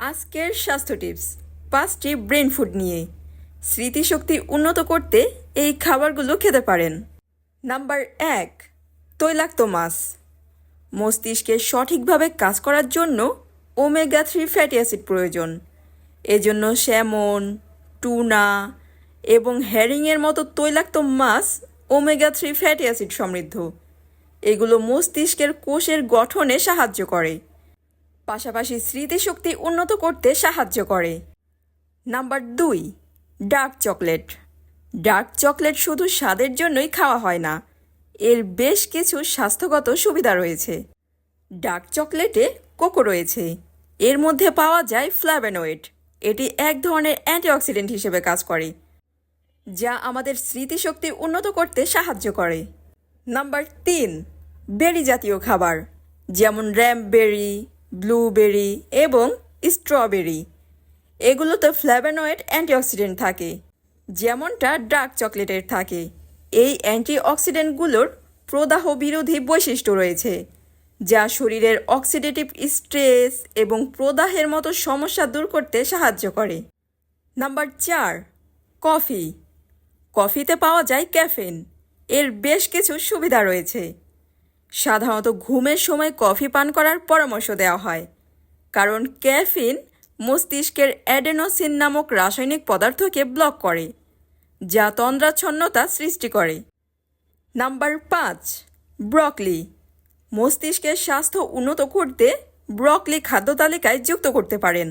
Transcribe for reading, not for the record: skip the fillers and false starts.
আজকের স্বাস্থ্য টিপস 5টি ব্রেন ফুড নিয়ে স্মৃতিশক্তি উন্নত করতে এই খাবারগুলো খেতে পারেন। নাম্বার 1, তৈলাক্ত মাছ। মস্তিষ্কে সঠিকভাবে কাজ করার জন্য ওমেগা 3 ফ্যাটি অ্যাসিড প্রয়োজন। এজন্য স্যামন, টুনা এবং হ্যারিংয়ের মতো তৈলাক্ত মাছ ওমেগা 3 ফ্যাটি অ্যাসিড সমৃদ্ধ। এগুলো মস্তিষ্কের কোষের গঠনে সাহায্য করে, পাশাপাশি স্মৃতিশক্তি উন্নত করতে সাহায্য করে। Number 2, dark chocolate. Dark chocolate শুধু স্বাদের জন্যই খাওয়া হয় না, এর বেশ কিছু স্বাস্থ্যগত সুবিধা রয়েছে। ডার্ক চকলেটে কোকো রয়েছে, এর মধ্যে পাওয়া যায় ফ্ল্যাভোনয়েড। এটি এক ধরনের অ্যান্টিঅক্সিডেন্ট হিসেবে কাজ করে, যা আমাদের স্মৃতিশক্তি উন্নত করতে সাহায্য করে। নাম্বার 3, বেরি জাতীয় খাবার, যেমন র্যাম্পবেরি, ব্লুবেরি এবং স্ট্রবেরি। এগুলোতে ফ্ল্যাভোনয়েড অ্যান্টিঅক্সিডেন্ট থাকে, যেমনটা ডার্ক চকলেটের থাকে। এই অ্যান্টিঅক্সিডেন্টগুলোর প্রদাহ বিরোধী বৈশিষ্ট্য রয়েছে, যা শরীরের অক্সিডেটিভ স্ট্রেস এবং প্রদাহের মতো সমস্যা দূর করতে সাহায্য করে। Number 4, coffee. কফিতে পাওয়া যায় ক্যাফেন। এর বেশ কিছু সুবিধা রয়েছে। সাধারণত ঘুমের সময় কফি পান করার পরামর্শ দেওয়া হয়, কারণ ক্যাফিন মস্তিষ্কের অ্যাডেনোসিন নামক রাসায়নিক পদার্থকে ব্লক করে, যা তন্দ্রাচ্ছন্নতা সৃষ্টি করে। Number 5, broccoli. মস্তিষ্কের স্বাস্থ্য উন্নত করতে ব্রকলি খাদ্য তালিকায় যুক্ত করতে পারেন।